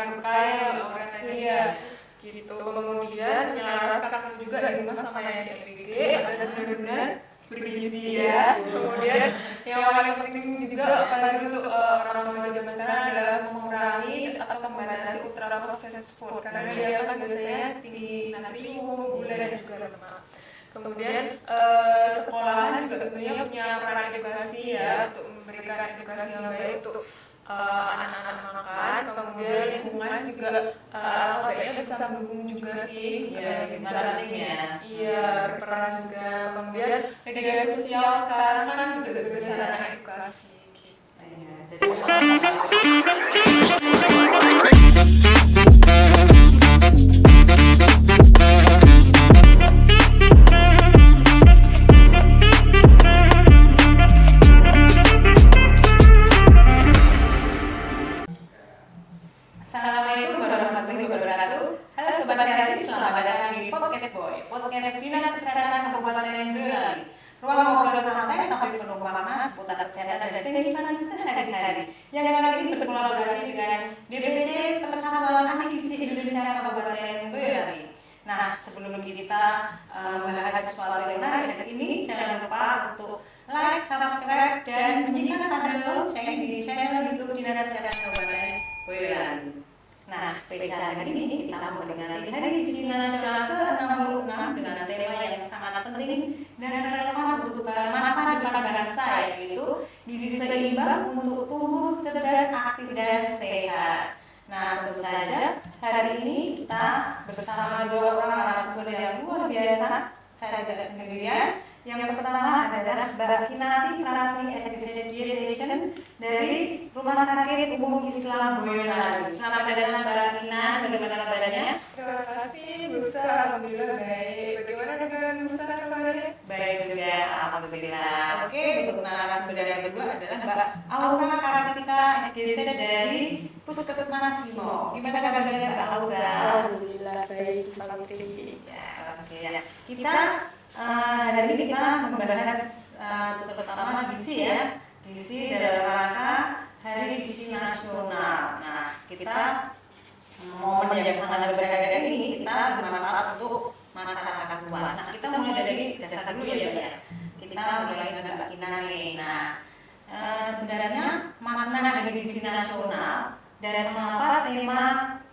kayak orang tadi ya gitu. Kemudian menyelaraskan juga di rumah sama yang di MPG agar benar-benar bergizi ya. Kemudian yang paling penting juga apalagi untuk orang tua zaman sekarang adalah mengurangi atau membatasi ultra processed food karena dia kan biasanya tinggi natrium, gula dan juga lemak. Kemudian sekolahan juga tentunya punya peran edukasi ya untuk memberikan edukasi yang baik untuk anak-anak makan. Kemudian lingkungan juga atau baiknya bisa mendukung juga sih. Iya, berperan juga. Kemudian media sosial sekarang kan juga sebagai sarana edukasi. Gitu. Assalamualaikum warahmatullahi wabarakatuh. Halo Sobat Kreatif, selamat datang di Podcast Boy, podcast Dinas Kesehatan Kabupaten Boyolali. Ruang ngobrol santai tapi penuh makna seputar kesehatan dan kehidupan sehari-hari yang kali ini berkolaborasi dengan DPC Persatuan Ahli Gizi Indonesia Kabupaten Boyolali. Nah, sebelum kita membahas sesuatu yang menarik hari ini, jangan lupa untuk like, subscribe, dan menyiapkan tanda lonceng di channel YouTube Dinas Kesehatan Kabupaten Boyolali. Nah, spesial hari ini kita memperingati Hari Gizi Nasional ke-66 dengan tema yang sangat penting dan relevan untuk masa depan bangsa, yaitu gizi seimbang untuk tubuh cerdas, aktif, dan sehat. Nah, tentu saja hari ini kita bersama dua orang narasumber yang luar biasa. Saya tidak sendirian. Yang pertama adalah Mbak Kinati Pratni, SPC Dietitian dari Rumah Sakit Umum Islam Boyolali. Selamat datang Mbak Kina, bagaimana kabarnya? Terima kasih Busa, alhamdulillah baik. Bagaimana dengan Busa kabarnya? Baik juga, alhamdulillah. Oke, untuk narasumber yang kedua adalah Mbak Aura Kartika, SGC dari Puskesmas Simo. Gimana kabarnya Mbak Aura? Alhamdulillah baik, Bu Santri. Ya, oke ya. Kita hari ini kita membahas terutama gizi ya, gizi dalam rangka Hari Gizi Nasional. Nah, kita momen yang sangat berbahagia ini kita bermanfaat untuk masyarakat luas. Nah, kita mulai dari dasar dulu ya, Mbak ya. Kita mulai dengan Mbak Kina nih. Nah, sebenarnya makna Hari Gizi Nasional dan mengapa tema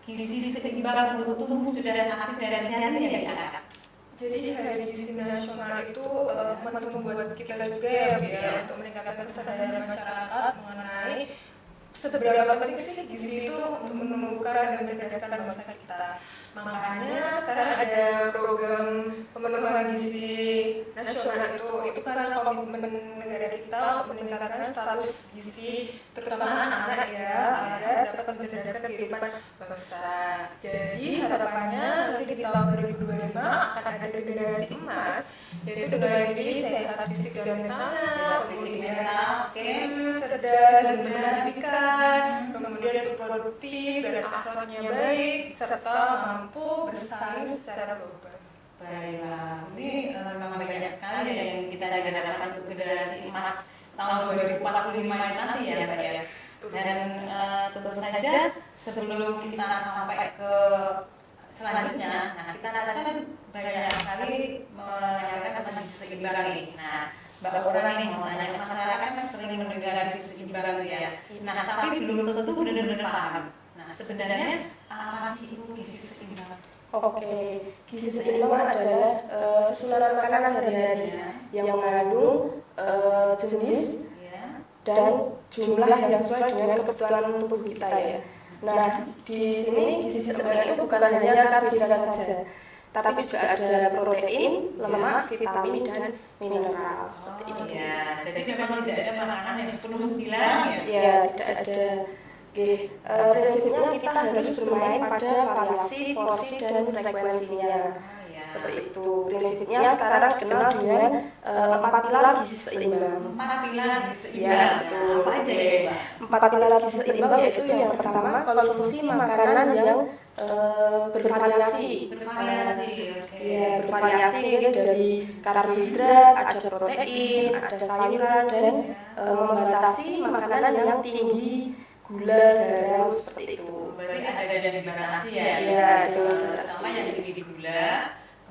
gizi seimbang untuk tubuh cerdas, aktif, dan sehat ini yang diangkat. Jadi Hari Gizi Nasional itu momentum buat kita juga ya untuk meningkatkan kesadaran masyarakat mengenai seberapa penting sih gizi itu untuk menumbuhkan dan mencerdaskan bangsa kita. Makanya sekarang ada program pemenuhan gizi nasional itu karena komitmen negara kita untuk meningkatkan status gizi terutama anak-anak ya agar dapat mencerdaskan kehidupan bangsa. Jadi harapannya nanti di tahun 2025 akan ada generasi emas yaitu dengan ciri sehat fisik dan mental, kemudian cerdas dan berpendidikan, kemudian produktif dan akhlaknya baik serta mampu bersaing secara global. Baiklah, ini memang banyak sekali yang kita harapkan untuk generasi emas tahun 2045 ini nanti ya Mbak ya. Dan tentu saja sebelum kita sampai ke selanjutnya, nah kita kan banyak sekali menyampaikan tentang gizi seimbang ini. Nah, Mbak Aura nih mau tanya, masyarakat sering mendengar gizi seimbang itu ya. Nah, tapi belum tentu benar-benar paham. Nah, sebenarnya apa sih itu gizi seimbang? Oke, gizi seimbang adalah susunan makanan sehari-hari yang mengandung jenis dan jumlah yang sesuai dengan kebutuhan tubuh kita ya. Nah, di sini gizi seimbang itu bukan hanya karbohidrat saja, tapi juga ada protein, lemak, vitamin, dan mineral seperti ini. Ya, jadi memang tidak ada makanan yang sepenuhnya dilarang ya? Ya, tidak ada. Oke, prinsipnya kita harus bermain pada variasi, porsi, dan frekuensinya. Seperti itu. Prinsipnya sekarang dikenal dengan 4 pilar gizi seimbang. 4 pilar gizi seimbang. Ya, betul. Apa aja ya, Mbak? 4 pilar gizi seimbang yaitu yang pertama konsumsi makanan yang bervariasi. Bervariasi, oke. Ya, bervariasi ya, dari karbohidrat, ada protein, ada sayuran, dan membatasi makanan yang tinggi gula, garam seperti itu. Berarti ada yang dibatasi ya? Iya, ada yang dibatasi. Pertama yang tinggi gula,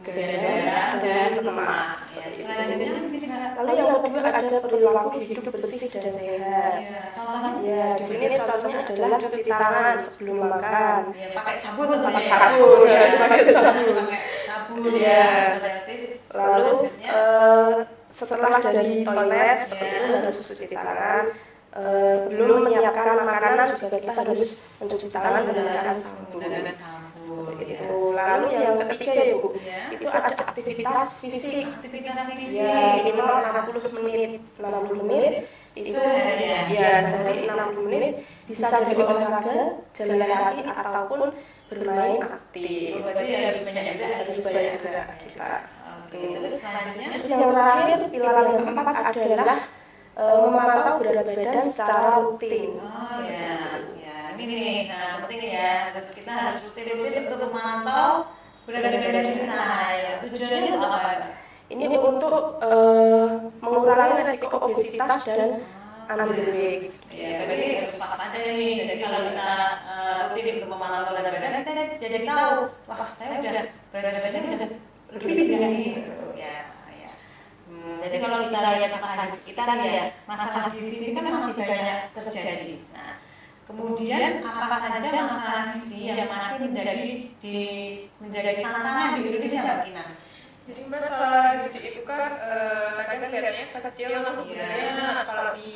kemudian garam dan lemak. Ya, selanjutnya mungkin Lalu yang kedua ada perilaku hidup bersih dan sehat. ya, contohnya Ya, di sini contohnya adalah cuci tangan sebelum makan. ya, pakai sabun tentu Pakai ya. sabun, harus pakai sabun. Pakai sabun Iya. otomatis. Lalu Selanjutnya, setelah dari toilet seperti itu harus cuci tangan. Sebelum menyiapkan makanan juga kita harus mencuci tangan menggunakan sabun. menggunakan sabun. Seperti itu. Lalu yang ketiga ya Bu, Ya. itu ada aktivitas fisik. Aktivitas fisik. Ya, minimal 60 menit. 60 menit itu Sehari ya sehari 60 menit bisa dari olahraga, jalan kaki ataupun bermain aktif. Berarti harus banyak gerak. Harus banyak gerak kita. Oke, terus selanjutnya. Terus yang terakhir, pilar yang keempat adalah memantau berat badan secara rutin. Oh ya, ya ini nih, nah penting ya, kita harus rutin untuk memantau berat badan kita. Ya, tujuannya untuk apa? Ini untuk mengurangi resiko obesitas dan underweight. Ya, berarti harus waspada nih. Jadi kalau kita rutin untuk memantau berat badan, kita jadi tahu, wah saya udah berat badannya udah lebih dari ini. Gitu. Ya. Jadi kalau kita lihat masalah gizi kita nih ya, masalah gizi ini kan masih banyak terjadi. Nah, kemudian apa saja masalah gizi yang masih menjadi tantangan di Indonesia, Mbak Kinan? Jadi masalah gizi itu kan kadang kelihatannya kecil, namun sebenarnya kalau di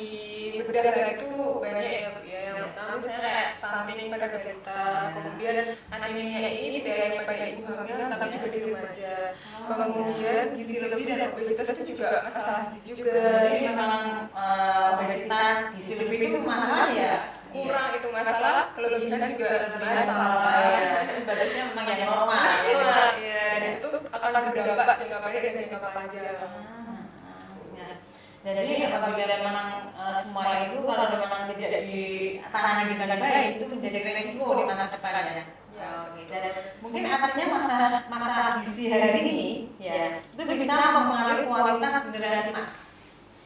bedah lagi itu banyak ya Bu ya. Yang pertama misalnya kayak stunting pada balita, kemudian anemia ini tidak hanya pada ibu hamil tapi juga di remaja. Kemudian gizi lebih dan obesitas itu juga masalah gizi juga. Jadi memang obesitas, gizi lebih itu masalah ya? Kurang itu masalah, kelebihan juga masalah. Batasnya memang yang normal. Ya, dan itu akan berdampak jangka pendek dan jangka panjang. Jadi apabila memang semua itu kalau memang tidak ditangani dengan baik itu menjadi resiko di masa depan ya. Dan mungkin artinya masalah gizi hari ini ya itu bisa mempengaruhi kualitas generasi emas.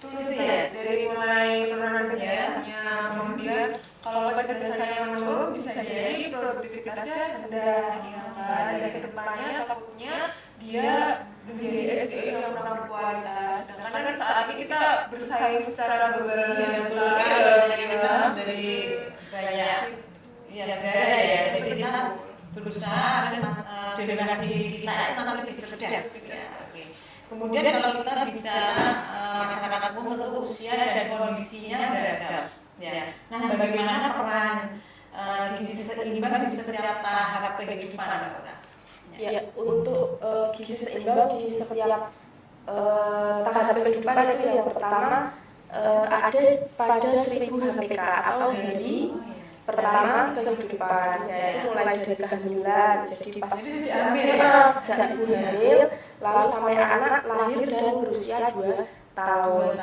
Itu ya. Dari mulai penurunan kecerdasannya, kemudian kalau kecerdasannya menurun bisa jadi produktivitasnya rendah, ya kan? Dan kedepannya takutnya dia menjadi SDM yang kurang berkualitas. Sedangkan kan saat ini kita bersaing secara global. Iya, betul sekali. Kita dari banyak negara ya, jadi kita berusaha agar generasi kita itu nanti lebih cerdas. Ya, oke. Kemudian kalau kita bicara masyarakat umum tentu usia dan kondisinya beragam. Ya. Nah, bagaimana peran gizi seimbang di setiap tahap kehidupan, Mbak Ura? Ya, untuk gizi seimbang di setiap tahap kehidupan itu yang pertama ada pada 1000 HPK atau hari pertama kehidupan, yaitu mulai dari kehamilan, jadi pas sejak ibu hamil, lalu sampai anak lahir dan berusia 2 tahun.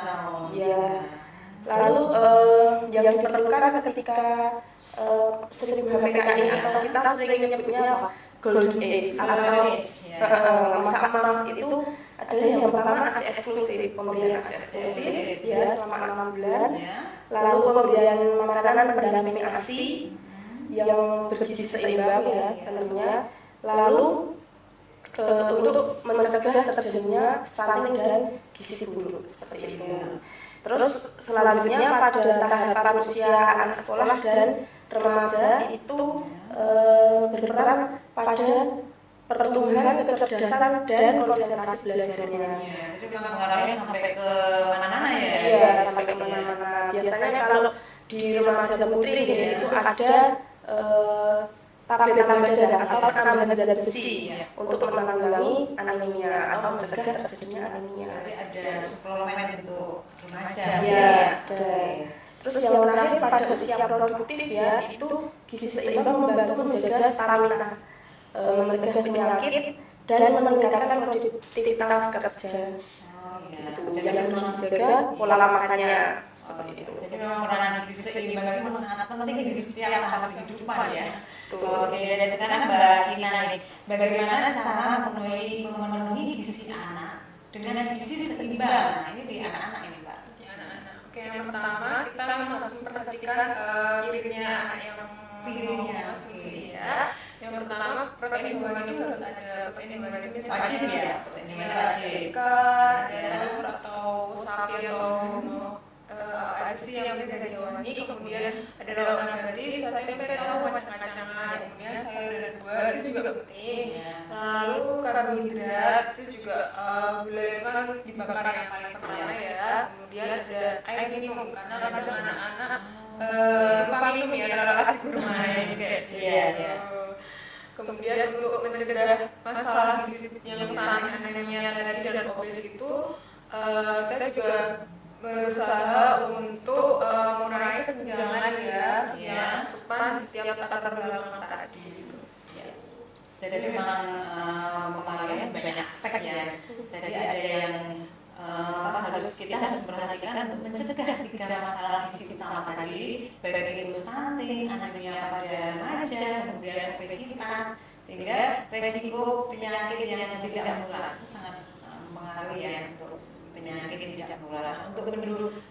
Ya. Lalu yang diperlukan ketika 1000 HPK ini atau kita sering menyebutnya apa? Golden age atau masa emas itu adalah yang pertama ASI eksklusif, pemberian ASI eksklusif ya selama 6 bulan. Lalu pemberian makanan pendamping ASI yang bergizi seimbang ya tentunya. Lalu untuk mencegah terjadinya stunting dan gizi buruk seperti itu. Terus selanjutnya pada tahapan usia anak sekolah dan remaja itu berperan pada pertumbuhan kecerdasan dan konsentrasi belajarnya. Jadi memang mengarahnya sampai ke mana-mana ya? Iya, sampai ke mana-mana. Biasanya kalau di remaja putri itu ada tablet darah atau tambahan zat besi untuk menanggulangi anemia atau mencegah terjadinya anemia. Jadi ada suplemen untuk remaja. Ya, ada. Terus yang terakhir pada usia produktif ya itu gizi seimbang membantu menjaga stamina, mencegah penyakit dan meningkatkan produktivitas kerja. Gitu. Yang harus dijaga pola makannya seperti itu. Jadi memang peran gizi seimbang itu memang sangat penting di setiap tahap kehidupan ya. Oke, dan sekarang Mbak Kina nih, bagaimana cara memenuhi gizi anak dengan gizi seimbang? Nah, ini di anak-anak ini Mbak. Di anak-anak. Oke, yang pertama kita harus memperhatikan piringnya anak yang mau konsumsi ya. Yang pertama protein hewani itu harus ada. Protein hewani itu misalnya Wajib ya, protein hewani wajib. ikan, telur atau sapi atau apa aja sih yang dari hewani. Kemudian ada lauk nabati, bisa tempe, tahu, kacang-kacangan. Kemudian sayur dan buah itu juga penting. Lalu karbohidrat itu juga gula itu kan dibakar yang paling pertama ya. Kemudian ada air minum karena kadang anak-anak lupa minum ya kalau asik bermain kayak gitu. Kemudian untuk mencegah masalah gizi yang stunting, anemia tadi dan obes itu kita juga berusaha untuk mengurangi kesenjangan ya, kesenjangan asupan di setiap latar belakang tadi gitu. Jadi memang pengaruhnya banyak aspek ya. Jadi ada yang kita harus memperhatikan untuk mencegah 3 masalah gizi utama tadi, baik itu stunting, anemia pada remaja, kemudian obesitas, sehingga resiko penyakit yang tidak menular itu sangat mempengaruhi ya untuk penyakit tidak menular. Untuk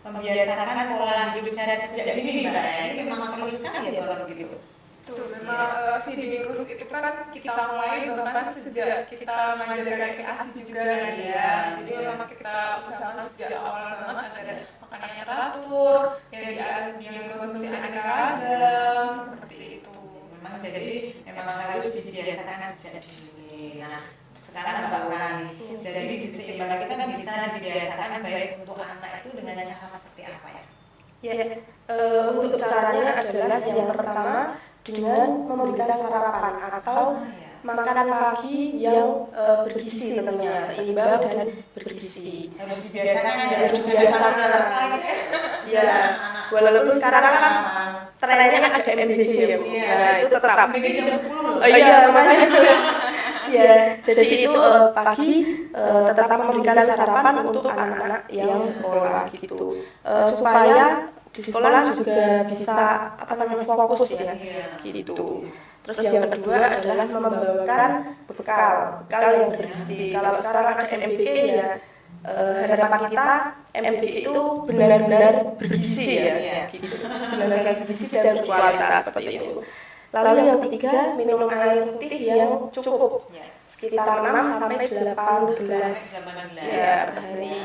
membiasakan pola hidup sehat sejak dini, Mbak, ini memang perlu sekali ya kalau begitu. Tuh, memang feeding terus itu kan kita mulai bahkan sejak kita mengajarkan ASI juga kan ya. Jadi memang kita usahakan sejak awal banget ada makanan yang teratur, yang dikonsumsi aneka ragam seperti itu. Memang jadi memang harus dibiasakan sejak dini. Nah, sekarang Mbak Urani, jadi seimbang itu kan bisa dibiasakan baik untuk anak itu dengan cara seperti apa ya? Ya, untuk caranya adalah yang pertama dengan memberikan sarapan atau makan pagi yang bergizi tentunya, seimbang dan bergizi. Harus dibiasakan ya. Walaupun sekarang kan trennya ada MBG ya, Bu. Nah, itu tetap MBG jam 10. Iya, namanya. Ya, jadi itu pagi tetap memberikan sarapan untuk anak-anak yang sekolah gitu, supaya di sekolah juga bisa fokus ya gitu. Terus yang kedua adalah membawakan bekal yang bergizi. Kalau sekarang ada MBG ya, harapan kita MBG itu benar-benar bergizi ya gitu. Benar-benar bergizi dan berkualitas seperti itu. Lalu yang ketiga, minum air putih yang cukup, sekitar 6 sampai 8 gelas ya per hari.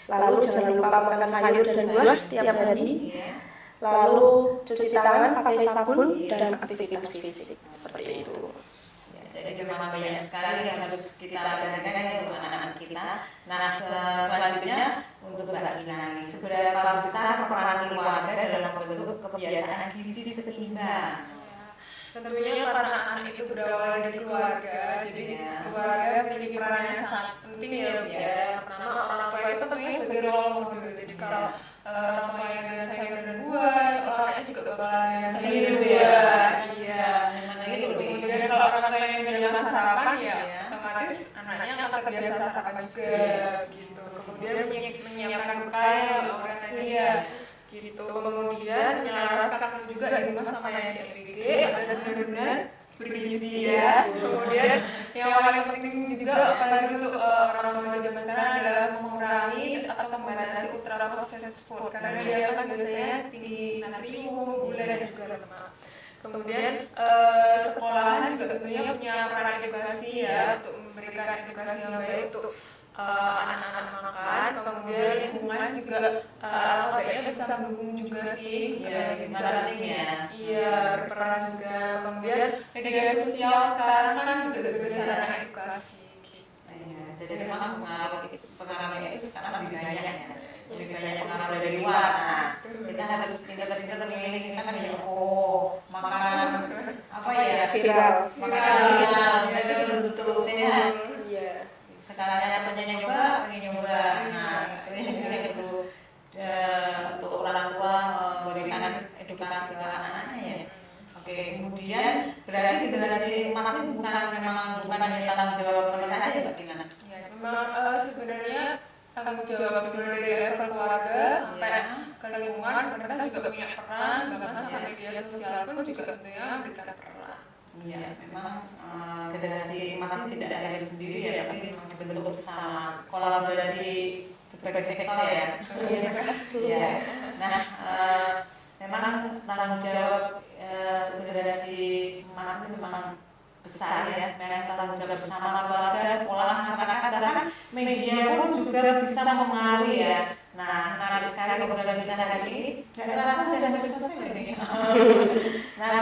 Lalu jangan lupa makan sayur dan buah setiap hari. Lalu cuci tangan pakai sabun dan aktivitas fisik seperti itu. Jadi memang banyak sekali yang harus kita perhatikan untuk anak-anak kita. Nah, selanjutnya untuk Mbak Kinani, seberapa besar peran keluarga dalam membentuk kebiasaan gizi seimbang? Tentunya peran anak itu berawal dari keluarga, jadi keluarga memiliki peran yang sangat penting ya, Bu ya. Pertama, orang tua itu tentunya sebagai role model. Jadi kalau orang tua yang dengan sayur dan buah, anaknya juga bakalan dengan sayur dan buah. Iya. Kemudian kalau orang tua yang dengan sarapan ya, otomatis anaknya akan terbiasa sarapan juga gitu. Kemudian menyiapkan bekal orang tadi ya. Gitu. Kemudian menyelaraskan juga di rumah sama yang di MBG agar benar-benar bergizi ya. Kemudian yang paling penting juga apalagi untuk orang tua zaman sekarang adalah mengurangi atau membatasi ultra processed food karena dia kan biasanya tinggi natrium, gula dan juga lemak. Kemudian sekolahan juga tentunya punya peran edukasi ya untuk memberikan edukasi yang baik untuk anak-anak makan. Kemudian lingkungan juga atau kayaknya bisa mendukung juga sih. Iya, berperan juga. Kemudian media sosial sekarang kan juga sebagai sarana edukasi. Jadi memang pengaruhnya itu sekarang lebih banyak ya. Lebih banyak pengaruh dari luar. Nah, kita harus pintar-pintar memilih, kita kan banyak makanan apa ya viral, makanan viral, kita belum tentu sehat. Iya. Sekarang pengen nyoba. Nah, itu yang perlu untuk orang tua memberikan edukasi ke anak-anaknya ya. Oke, kemudian berarti generasi emas ini bukan hanya tanggung jawab pemerintah saja, Mbak Tina. Ya, memang sebenarnya tanggung jawab dimulai dari level keluarga sampai ke lingkungan, pemerintah juga punya peran, bahkan sampai media sosial pun juga tentunya memberikan peran. Iya, memang generasi emas ini tidak ada sendiri ya, tapi memang dibentuk bersama, kolaborasi berbagai sektor ya. Ya. Nah, memang tanggung jawab generasi emas ini memang besar ya, memang tanggung jawab bersama keluarga, sekolah, masyarakat, bahkan media pun juga bisa mempengaruhi ya. Nah, menarik sekali obrolan kita hari ini. Nggak terasa udah hampir selesai ini. Nah,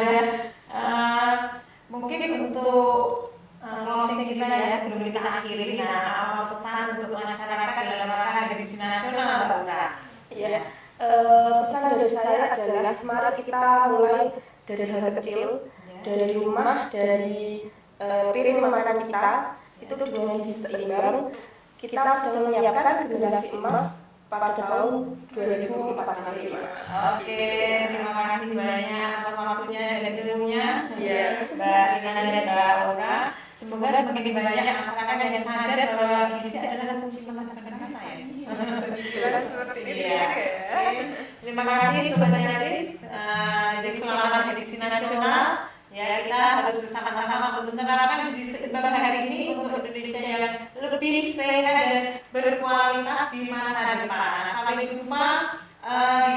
mungkin untuk closing kita ya sebelum kita akhiri. Nah, apa pesan untuk masyarakat dalam rangka edisi nasional, Mbak Ura? Ya, pesan dari saya adalah mari kita mulai dari hal kecil, dari rumah, dari piring makanan kita itu dengan gizi seimbang. Kita sedang menyiapkan generasi emas pada tahun 2045. Oke, terima kasih banyak atas waktunya dan ilmunya, Mbak Rina dan Mbak Aura. Semoga semakin banyak masyarakat yang sadar bahwa gizi adalah kunci masa depan bangsa ya. Bisa dibilang seperti itu Iya. juga ya. Terima kasih Sobat Analis. Jadi selamat edisi nasional. Ya, kita harus bersama-sama untuk menerapkan gizi seimbang hari ini untuk Indonesia yang lebih sehat dan berkualitas di masa depan. Sampai jumpa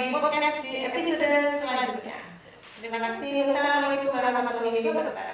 di podcast di episode selanjutnya. Terima kasih. Assalamualaikum warahmatullahi wabarakatuh.